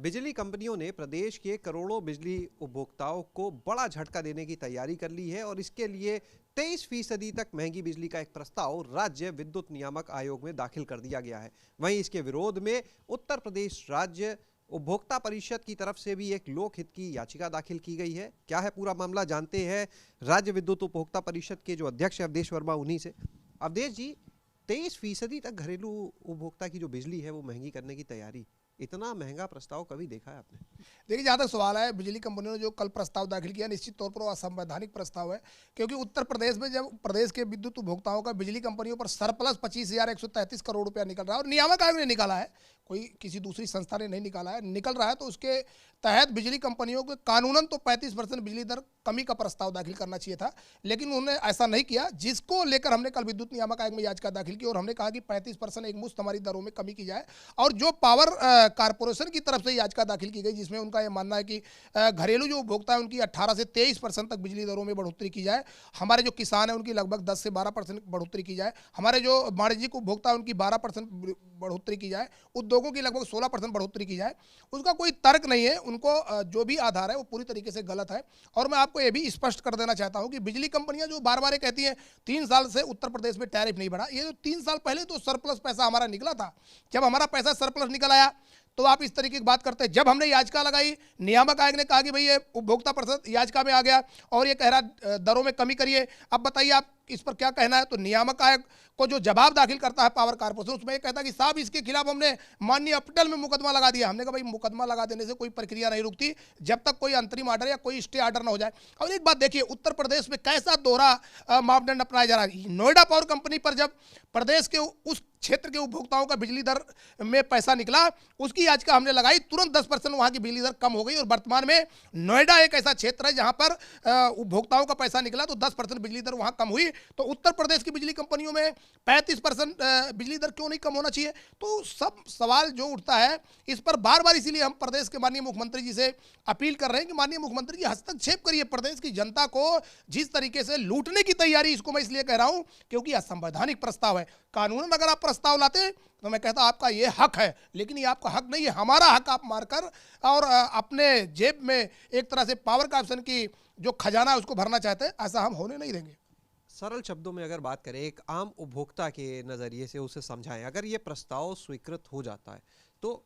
बिजली कंपनियों ने प्रदेश के करोड़ों बिजली उपभोक्ताओं को बड़ा झटका देने की तैयारी कर ली है और इसके लिए 23% तक महंगी बिजली का एक प्रस्ताव राज्य विद्युत नियामक आयोग में दाखिल कर दिया गया है। वहीं इसके विरोध में उत्तर प्रदेश राज्य उपभोक्ता परिषद की तरफ से भी एक लोकहित की याचिका दाखिल की गई है। क्या है पूरा मामला, जानते हैं राज्य विद्युत उपभोक्ता परिषद के जो अध्यक्ष है अवधेश वर्मा, उन्हीं से। अवधेश जी, 23% तक घरेलू उपभोक्ता की जो बिजली है वो महंगी करने की तैयारी, इतना महंगा प्रस्ताव कभी देखा है आपने? देखिए, जहाँ तक सवाल है, बिजली कंपनियों ने जो कल प्रस्ताव दाखिल किया, निश्चित तौर पर वो असंवैधानिक प्रस्ताव है। क्योंकि उत्तर प्रदेश में जब प्रदेश के विद्युत उपभोक्ताओं का बिजली कंपनियों पर सरप्लस 25,133 करोड़ रुपया निकल रहा है और नियामक आयोग ने निकाला है, कोई किसी दूसरी संस्था ने नहीं निकाला है, निकल रहा है, तो उसके तहत बिजली कंपनियों को कानूनन तो 35% बिजली दर कमी का प्रस्ताव दाखिल करना चाहिए था, लेकिन उन्होंने ऐसा नहीं किया, जिसको लेकर हमने कल विद्युत नियामक आयोग में याचिका दाखिल की और हमने कहा कि 35% एक मुश्त हमारी दरों में कमी की जाए। और जो पावर कारपोरेशन की तरफ से याचिका दाखिल की गई, जिसमें उनका यह मानना है कि घरेलू जो उपभोक्ता है उनकी 18 से 23% तक बिजली दरों में बढ़ोतरी की जाए, हमारे जो किसान हैं उनकी लगभग 10 से 12% बढ़ोतरी की जाए, हमारे जो वाणिज्यिक उपभोक्ता है उनकी 12% बढ़ोतरी की जाए, उद्योगों की लगभग 16% बढ़ोतरी की जाए। उसका कोई तर्क नहीं है, उनको जो भी आधार है वो पूरी तरीके से गलत है। और मैं आपको ये भी स्पष्ट कर देना चाहता हूं कि बिजली कंपनियां जो बार बार कहती हैं 3 साल से उत्तर प्रदेश में टैरिफ नहीं बढ़ा, ये जो 3 साल पहले तो सरप्लस पैसा हमारा निकला था। जब हमारा पैसा सरप्लस निकल आया तो आप इस तरीके की बात करते हैं। जब हमने याचिका लगाई, नियामक आयोग ने कहा कि भाई ये उपभोक्ता परिषद याचिका में आ गया और ये कह रहा दरों में कमी करिए। अब बताइए आप इस पर क्या कहना है? तो नियामक आयोग को जो जवाब दाखिल करता है पावर कारपोरेशन, उसमें ये कहता है कि साहब इसके खिलाफ हमने माननीय अपील में मुकदमा लगा दिया। हमने कहा भाई मुकदमा लगा देने से कोई प्रक्रिया नहीं रुकती जब तक कोई अंतरिम ऑर्डर या कोई स्टे ऑर्डर ना हो जाए। और एक बात देखिए, उत्तर प्रदेश में कैसा दोहरा मापदंड अपनाया जा रहा है। नोएडा पावर कंपनी पर जब प्रदेश के उस क्षेत्र के उपभोक्ताओं का बिजली दर में पैसा निकला, उसकी याचिका हमने लगाई, तुरंत 10% वहां की बिजली दर कम हो गई। और वर्तमान में नोएडा एक ऐसा क्षेत्र है जहां पर उपभोक्ताओं का पैसा निकला तो 10% बिजली दर वहां कम हुई। तो उत्तर प्रदेश की बिजली कंपनियों में 35% बिजली दर क्यों नहीं कम होना चाहिए? तो सब सवाल जो उठता है इस पर बार बार, इसीलिए हम प्रदेश के माननीय मुख्यमंत्री जी से अपील कर रहे हैं कि माननीय मुख्यमंत्री जी हस्तक्षेप करिए। प्रदेश की जनता को जिस तरीके से लूटने की तैयारी, इसको मैं इसलिए कह रहा हूं क्योंकि असंवैधानिक प्रस्ताव है। कानूनन अगर आप प्रस्ताव लाते तो मैं कहता आपका ये हक है, लेकिन ये आपका हक नहीं है, हमारा हक आप मारकर और अपने जेब में एक तरह से पावर कॉर्पोरेशन की जो खजाना है उसको भरना चाहते हैं। ऐसा हम होने नहीं देंगे। सरल शब्दों में अगर बात करें, एक आम उपभोक्ता के नज़रिए से उसे समझाएं, अगर ये प्रस्ताव स्वीकृत हो जाता है तो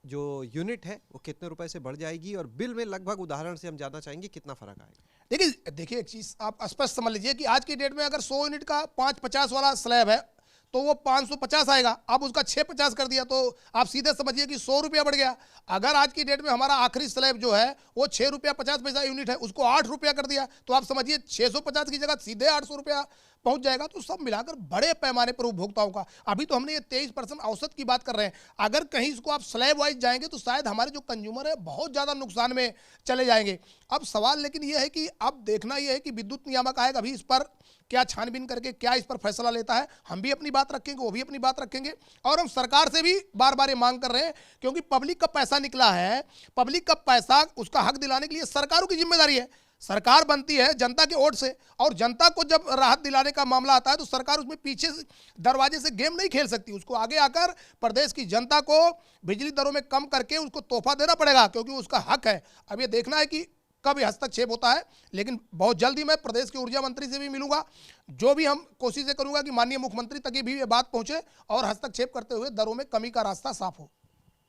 जो यूनिट है वो कितने रुपए से बढ़ जाएगी और बिल में लगभग, उदाहरण से हम जानना चाहेंगे, कितना फर्क आएगा? देखिए एक चीज़ आप स्पष्ट समझ लीजिए कि आज की डेट में अगर 100 यूनिट का 550 वाला स्लैब है तो वो 550 आएगा। अब उसका 650 कर दिया तो आप सीधे समझिए कि 100 रुपया बढ़ गया। अगर आज की डेट में हमारा आखिरी स्लैब जो है वो 6 रुपया 50 पैसा यूनिट है, उसको 8 रुपया कर दिया तो आप समझिए 650 की जगह सीधे 800 रुपया पहुंच जाएगा। तो सब मिलाकर बड़े पैमाने पर उपभोक्ताओं का, अभी तो हमने ये 23% औसत की बात कर रहे हैं, अगर कहीं इसको आप स्लैब वाइज जाएंगे तो शायद हमारे जो कंज्यूमर है बहुत ज़्यादा नुकसान में चले जाएंगे। अब सवाल लेकिन ये है कि अब देखना यह है कि विद्युत नियामक आयोग अभी इस पर क्या छानबीन करके क्या इस पर फैसला लेता है। हम भी अपनी बात रखेंगे, वो भी अपनी बात रखेंगे और हम सरकार से भी बार बार ये मांग कर रहे हैं क्योंकि पब्लिक का पैसा निकला है, पब्लिक का पैसा उसका हक दिलाने के लिए सरकारों की जिम्मेदारी है। सरकार बनती है जनता के वोट से और जनता को जब राहत दिलाने का मामला आता है तो सरकार उसमें पीछे से दरवाजे से गेम नहीं खेल सकती। उसको आगे आकर प्रदेश की जनता को बिजली दरों में कम करके उसको तोहफा देना पड़ेगा क्योंकि उसका हक है। अब ये देखना है कि कब हस्तक्षेप होता है, लेकिन बहुत जल्दी मैं प्रदेश के ऊर्जा मंत्री से भी मिलूंगा। जो भी हम कोशिशें करूंगा कि माननीय मुख्यमंत्री तक भी ये बात पहुंचे और हस्तक्षेप करते हुए दरों में कमी का रास्ता साफ हो।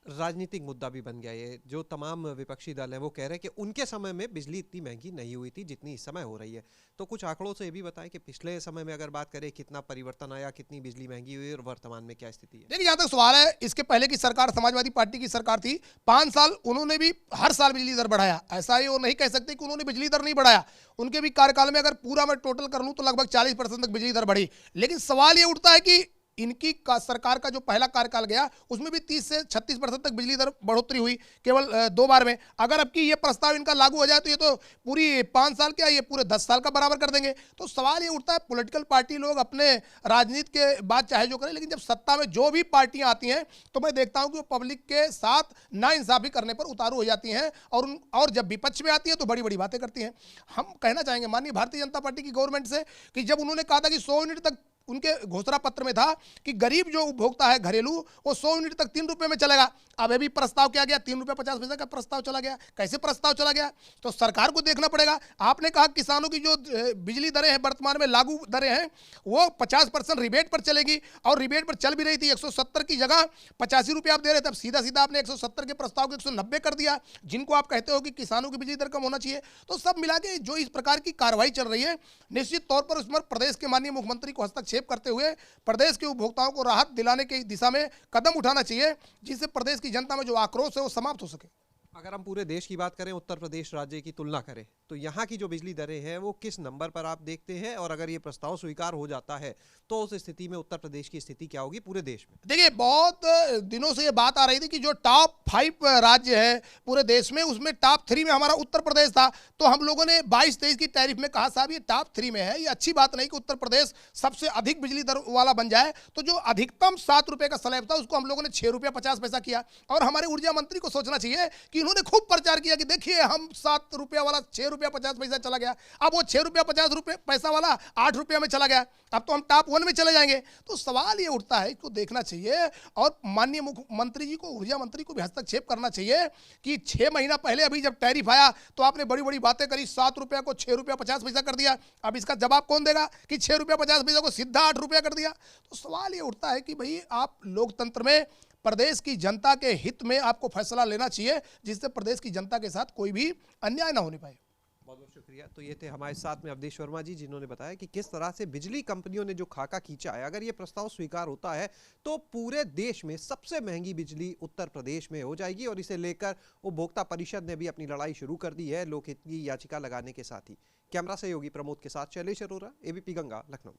राजनीतिक मुद्दा भी बन गया ये। जो तमाम विपक्षी दल हैं वो कह रहे हैं कि उनके समय में बिजली इतनी महंगी नहीं हुई थी जितनी इस समय हो रही है। तो कुछ आंकड़ों से ये भी बताएं कि पिछले समय में अगर बात करें कितना परिवर्तन आया, कितनी बिजली महंगी हुई और वर्तमान में क्या स्थिति है? देखिए, जहां तक सवाल है, इसके पहले की सरकार समाजवादी पार्टी की सरकार थी, 5 साल उन्होंने भी हर साल बिजली दर बढ़ाया। ऐसा ये वो नहीं कह सकते कि उन्होंने बिजली दर नहीं बढ़ाया। उनके भी कार्यकाल में अगर पूरा मैं टोटल कर लूं तो लगभग 40% तक बिजली दर बढ़ी। लेकिन सवाल ये उठता है कि इनकी सरकार का जो पहला कार्यकाल गया उसमें भी 30 से 36% तक बिजली दर बढ़ोतरी हुई केवल 2 बार में। अगर अब की ये प्रस्ताव इनका लागू हो जाए तो ये तो पूरी 5 साल क्या, ये पूरे 10 साल का बराबर कर देंगे। तो सवाल ये उठता है, पॉलिटिकल पार्टी लोग अपने राजनीति के बात चाहे जो करें, लेकिन जब सत्ता में जो भी पार्टियां आती हैं तो मैं देखता हूं कि वो पब्लिक के साथ नाइंसाफी करने पर उतारू हो जाती हैं और जब विपक्ष में आती है तो बड़ी बड़ी बातें करती हैं। हम कहना चाहेंगे माननीय भारतीय जनता पार्टी की गवर्नमेंट से कि जब उन्होंने कहा था कि 100 यूनिट तक उनके घोषणा पत्र में था कि गरीब जो उपभोक्ता है घरेलू वो 100 यूनिट तक 3 रुपए में चलेगा। अब अभी प्रस्ताव किया गया 3 रुपये 50 पैसे का प्रस्ताव चला गया। कैसे प्रस्ताव चला गया तो सरकार को देखना पड़ेगा। आपने कहा किसानों की जो बिजली दरें हैं वर्तमान में लागू दरें हैं वो 50% रिबेट पर चलेगी, और रिबेट पर चल भी रही थी। 170 की जगह 85 रुपये आप दे रहे थे, अब सीधा सीधा आपने 170 के प्रस्ताव को 190 कर दिया, जिनको आप कहते हो कि किसानों की बिजली दर कम होना चाहिए। तो सब मिला के जो इस प्रकार की कार्रवाई चल रही है, निश्चित तौर पर उसमें प्रदेश के माननीय मुख्यमंत्री को हस्तक्षेप करते हुए प्रदेश के उपभोक्ताओं को राहत दिलाने की दिशा में कदम उठाना चाहिए, जिससे प्रदेश की जनता में जो आक्रोश है वो समाप्त हो सके। अगर हम पूरे देश की बात करें, उत्तर प्रदेश राज्य की तुलना करें, तो यहाँ की जो बिजली दरें हैं वो किस नंबर पर आप देखते हैं, और अगर ये प्रस्ताव स्वीकार हो जाता है तो उस स्थिति में उत्तर प्रदेश की स्थिति क्या होगी पूरे देश में? देखिए, बहुत दिनों से ये बात आ रही थी कि जो टॉप 5 राज्य है पूरे देश में, उसमें टॉप 3 में हमारा उत्तर प्रदेश था। तो हम लोगों ने 22-23 की टैरिफ में कहा साहब ये टॉप 3 में है, ये अच्छी बात नहीं कि उत्तर प्रदेश सबसे अधिक बिजली दर वाला बन जाए। तो जो अधिकतम 7 रुपये का स्लैब था उसको हम लोगों ने 6 रुपये 50 पैसा किया। और हमारे ऊर्जा मंत्री को सोचना चाहिए कि इन्होंने खूब प्रचार किया कि देखिए हम 7 रुपया वाला 6 रुपया 50 पैसा चला गया, अब वो 6 रुपया 50 रुपये पैसा वाला 8 रुपया में चला गया, अब तो हम टॉप 1 में चले जाएंगे। तो सवाल ये उठता है, इसको देखना चाहिए और माननीय मुख्यमंत्री जी को, ऊर्जा मंत्री को भी हस्तक्षेप करना चाहिए कि 6 महीना पहले अभी जब टैरिफ आया तो आपने बड़ी बड़ी बातें करी, 7 रुपया को 6 रुपया 50 पैसा कर दिया। अब इसका जवाब कौन देगा कि 6 रुपया 50 पैसा को सीधा 8 रुपया कर दिया? तो सवाल ये उठता है कि भाई आप लोकतंत्र में प्रदेश की जनता के हित में आपको फैसला लेना चाहिए, जिससे प्रदेश की जनता के साथ कोई भी अन्याय ना होने पाए। बहुत बहुत शुक्रिया। तो ये थे हमारे साथ में अवधेश वर्मा जी, जिन्होंने बताया कि किस तरह से बिजली कंपनियों ने जो खाका खींचा है, अगर ये प्रस्ताव स्वीकार होता है तो पूरे देश में सबसे महंगी बिजली उत्तर प्रदेश में हो जाएगी। और इसे लेकर उपभोक्ता परिषद ने भी अपनी लड़ाई शुरू कर दी है लोकहित की याचिका लगाने के साथ ही। कैमरा सहयोगी प्रमोद के साथ शैलेश अरोरा, एबीपी गंगा, लखनऊ।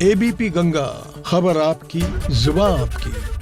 एबीपी गंगा, खबर आपकी, जुबान आपकी।